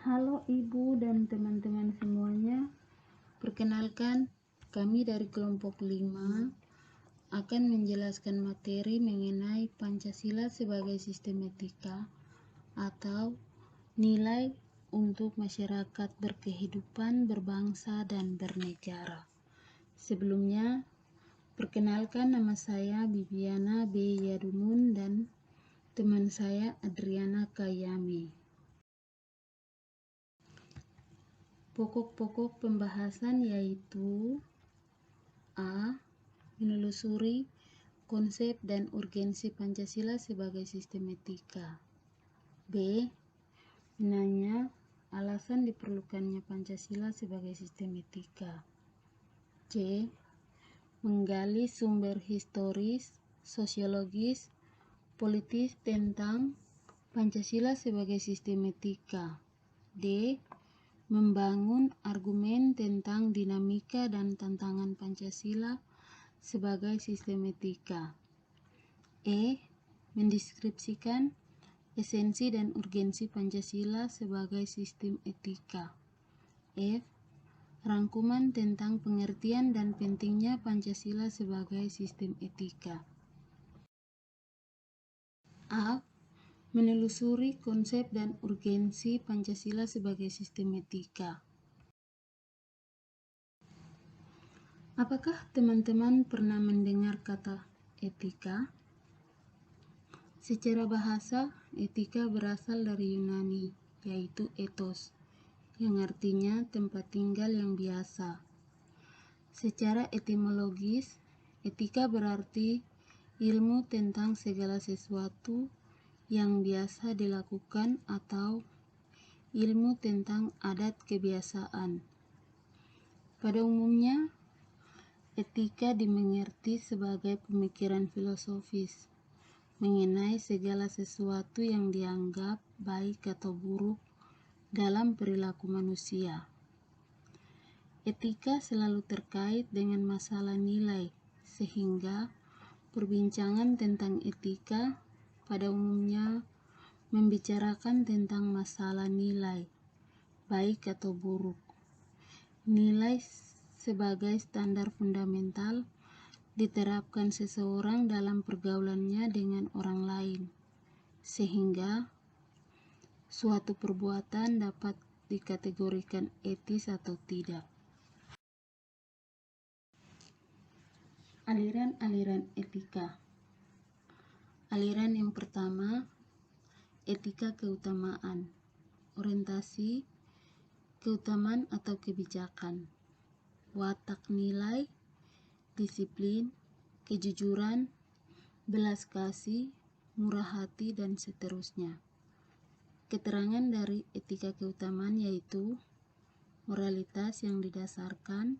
Halo Ibu dan teman-teman semuanya. Perkenalkan, kami dari kelompok 5 akan menjelaskan materi mengenai Pancasila sebagai sistem etika atau nilai untuk masyarakat berkehidupan, berbangsa, dan bernegara. Sebelumnya, perkenalkan, nama saya Bibiana B. Yadumun dan teman saya Adriana Kayami. Pokok-pokok pembahasan yaitu A. Menelusuri konsep dan urgensi Pancasila sebagai sistem etika. B. Menanya alasan diperlukannya Pancasila sebagai sistem etika. C. Menggali sumber historis, sosiologis, politis tentang Pancasila sebagai sistem etika. D. Membangun argumen tentang dinamika dan tantangan Pancasila sebagai sistem etika. E. Mendeskripsikan esensi dan urgensi Pancasila sebagai sistem etika. F. Rangkuman tentang pengertian dan pentingnya Pancasila sebagai sistem etika. A. Menelusuri konsep dan urgensi Pancasila sebagai sistem etika. Apakah teman-teman pernah mendengar kata etika? Secara bahasa, etika berasal dari Yunani, yaitu ethos, yang artinya tempat tinggal yang biasa. Secara etimologis, etika berarti ilmu tentang segala sesuatu yang biasa dilakukan atau ilmu tentang adat kebiasaan. Pada umumnya, etika dimengerti sebagai pemikiran filosofis mengenai segala sesuatu yang dianggap baik atau buruk dalam perilaku manusia. Etika selalu terkait dengan masalah nilai, sehingga perbincangan tentang etika pada umumnya membicarakan tentang masalah nilai, baik atau buruk. Nilai sebagai standar fundamental diterapkan seseorang dalam pergaulannya dengan orang lain, sehingga suatu perbuatan dapat dikategorikan etis atau tidak. Aliran-aliran etika. Aliran yang pertama, etika keutamaan, orientasi, keutamaan atau kebijakan, watak nilai, disiplin, kejujuran, belas kasih, murah hati, dan seterusnya. Keterangan dari etika keutamaan yaitu moralitas yang didasarkan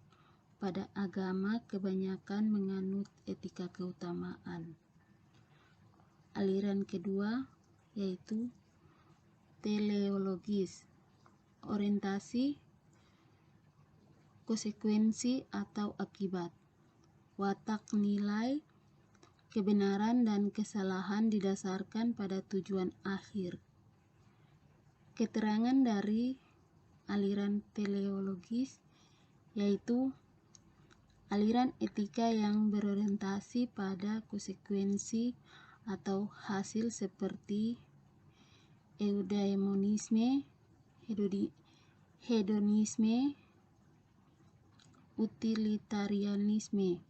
pada agama kebanyakan menganut etika keutamaan. Aliran kedua yaitu teleologis, orientasi, konsekuensi atau akibat, watak nilai, kebenaran dan kesalahan didasarkan pada tujuan akhir. Keterangan dari aliran teleologis yaitu aliran etika yang berorientasi pada konsekuensi atau hasil seperti eudaimonisme, hedonisme, utilitarianisme.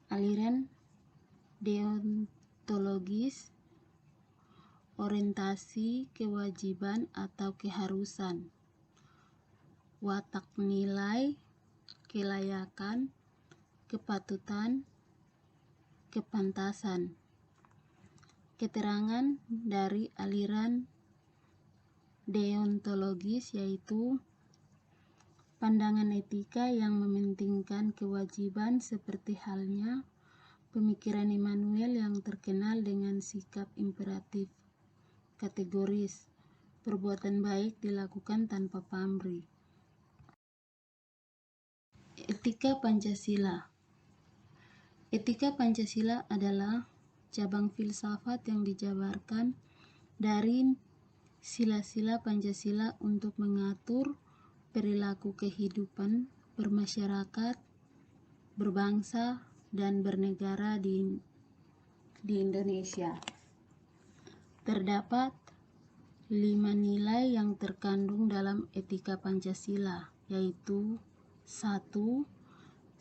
Aliran deontologis, orientasi kewajiban atau keharusan, watak nilai, kelayakan, kepatutan, kepantasan. Keterangan dari aliran deontologis yaitu pandangan etika yang mementingkan kewajiban seperti halnya pemikiran Immanuel yang terkenal dengan sikap imperatif kategoris, perbuatan baik dilakukan tanpa pamrih. Etika Pancasila. Etika Pancasila adalah cabang filsafat yang dijabarkan dari sila-sila Pancasila untuk mengatur perilaku kehidupan bermasyarakat, berbangsa, dan bernegara di Indonesia. Terdapat 5 nilai yang terkandung dalam etika Pancasila, yaitu 1.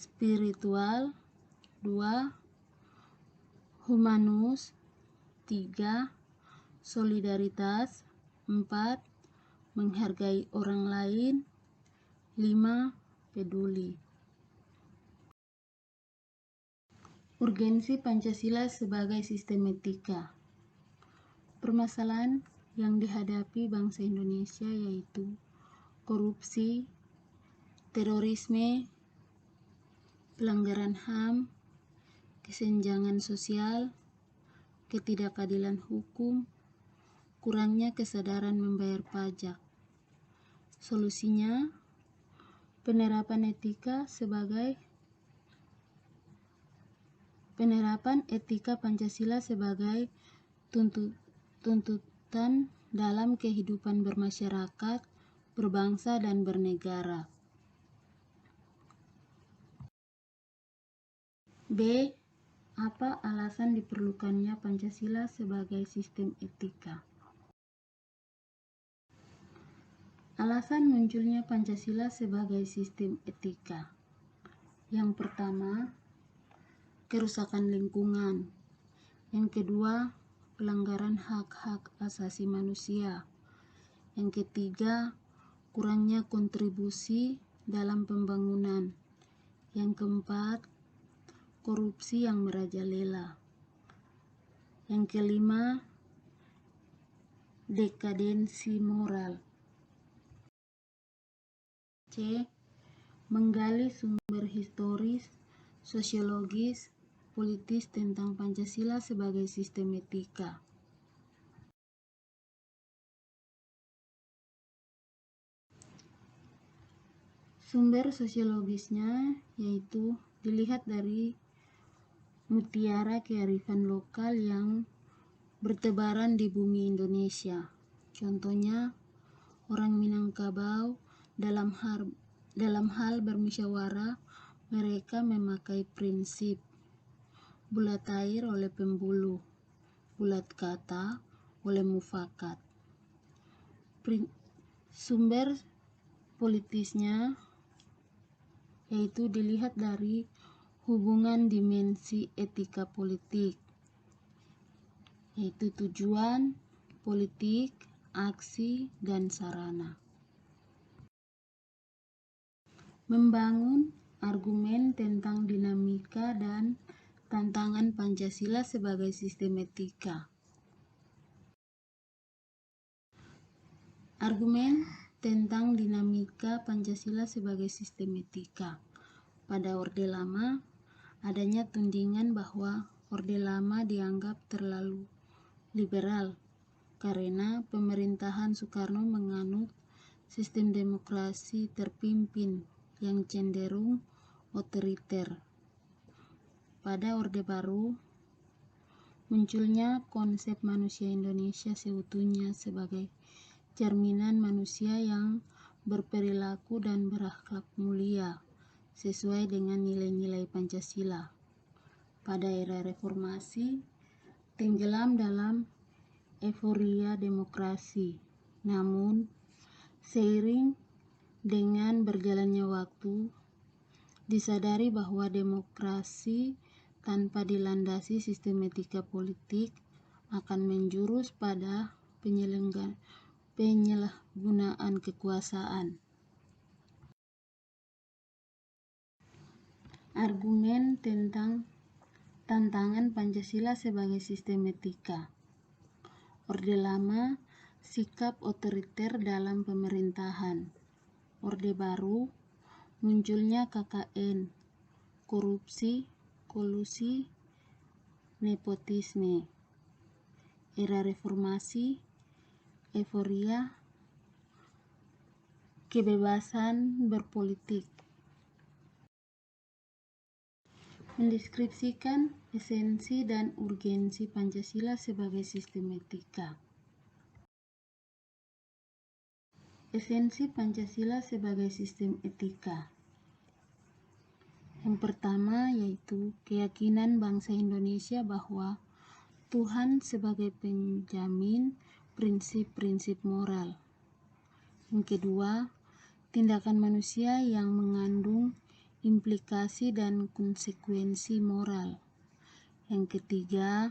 Spiritual, 2. Humanus, 3. Solidaritas, 4. Menghargai orang lain, 5. Peduli. Urgensi Pancasila sebagai sistem etika. Permasalahan yang dihadapi bangsa Indonesia yaitu korupsi, terorisme, pelanggaran HAM, kesenjangan sosial, ketidakadilan hukum, kurangnya kesadaran membayar pajak. Solusinya, penerapan etika Pancasila sebagai tuntutan dalam kehidupan bermasyarakat, berbangsa, dan bernegara. B. Apa alasan diperlukannya Pancasila sebagai sistem etika? Alasan munculnya Pancasila sebagai sistem etika. Yang pertama, kerusakan lingkungan. Yang kedua, pelanggaran hak-hak asasi manusia. Yang ketiga, kurangnya kontribusi dalam pembangunan. Yang keempat, korupsi yang merajalela. Yang kelima, dekadensi moral. C. Menggali sumber historis, sosiologis, politis tentang Pancasila sebagai sistem etika. Sumber sosiologisnya yaitu dilihat dari mutiara kearifan lokal yang bertebaran di bumi Indonesia. Contohnya, orang Minangkabau dalam hal bermusyawarah, mereka memakai prinsip bulat air oleh pembuluh, bulat kata oleh mufakat. Sumber politisnya yaitu dilihat dari hubungan dimensi etika politik, yaitu tujuan, politik, aksi, dan sarana. Membangun argumen tentang dinamika dan tantangan Pancasila sebagai sistem etika. Argumen tentang dinamika Pancasila sebagai sistem etika. Pada Orde Lama, adanya tudingan bahwa Orde Lama dianggap terlalu liberal karena pemerintahan Soekarno menganut sistem demokrasi terpimpin yang cenderung otoriter. Pada Orde Baru, munculnya konsep manusia Indonesia seutuhnya sebagai cerminan manusia yang berperilaku dan berakhlak mulia sesuai dengan nilai-nilai Pancasila. Pada era reformasi, tenggelam dalam euforia demokrasi. Namun, seiring dengan berjalannya waktu, disadari bahwa demokrasi tanpa dilandasi sistem etika politik akan menjurus pada penyalahgunaan kekuasaan. Argumen tentang tantangan Pancasila sebagai sistem etika. Orde Lama, sikap otoriter dalam pemerintahan. Orde Baru, munculnya KKN, korupsi, kolusi, nepotisme. Era reformasi, euforia, kebebasan berpolitik. Mendeskripsikan esensi dan urgensi Pancasila sebagai sistem etika. Esensi Pancasila sebagai sistem etika. Yang pertama yaitu keyakinan bangsa Indonesia bahwa Tuhan sebagai penjamin prinsip-prinsip moral. Yang kedua, tindakan manusia yang mengandung implikasi dan konsekuensi moral. Yang ketiga,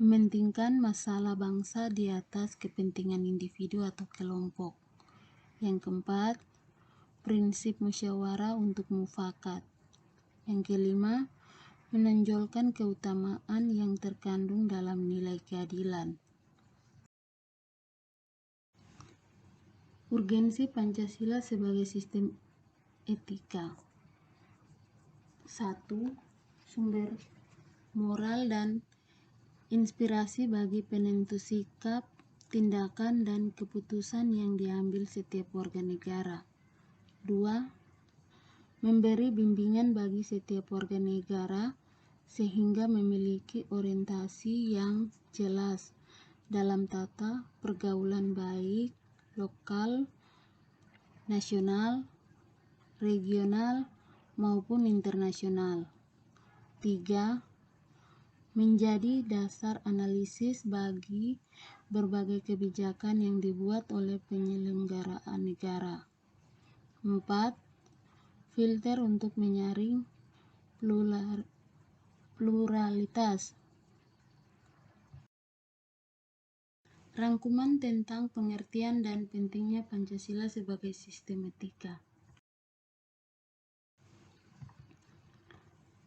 mementingkan masalah bangsa di atas kepentingan individu atau kelompok. Yang keempat, prinsip musyawarah untuk mufakat. Yang kelima, menonjolkan keutamaan yang terkandung dalam nilai keadilan. Urgensi Pancasila sebagai sistem etika. 1. Sumber moral dan inspirasi bagi penentu sikap, tindakan, dan keputusan yang diambil setiap warga negara. 2. Memberi bimbingan bagi setiap warga negara sehingga memiliki orientasi yang jelas dalam tata pergaulan baik lokal, nasional, regional, maupun internasional. 3. Menjadi dasar analisis bagi berbagai kebijakan yang dibuat oleh penyelenggaraan negara. 4. Filter untuk menyaring pluralitas. Rangkuman tentang pengertian dan pentingnya Pancasila sebagai sistem etika.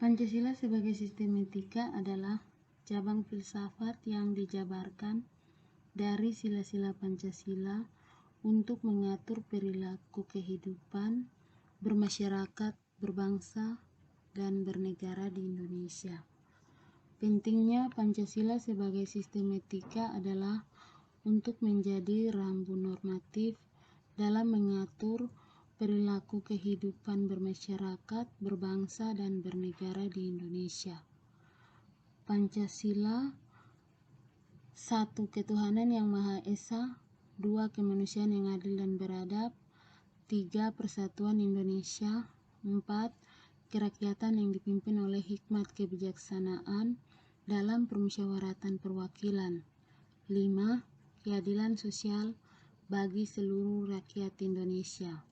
Pancasila sebagai sistem etika adalah cabang filsafat yang dijabarkan dari sila-sila Pancasila untuk mengatur perilaku kehidupan bermasyarakat, berbangsa, dan bernegara di Indonesia. Pentingnya Pancasila sebagai sistem etika adalah untuk menjadi rambu normatif dalam mengatur perilaku kehidupan bermasyarakat, berbangsa, dan bernegara di Indonesia. Pancasila: 1. Ketuhanan yang Maha Esa. 2. Kemanusiaan yang adil dan beradab. 3. Persatuan Indonesia. 4. Kerakyatan yang dipimpin oleh hikmat kebijaksanaan dalam permusyawaratan perwakilan. 5. Keadilan sosial bagi seluruh rakyat Indonesia.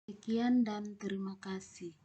Sekian dan terima kasih.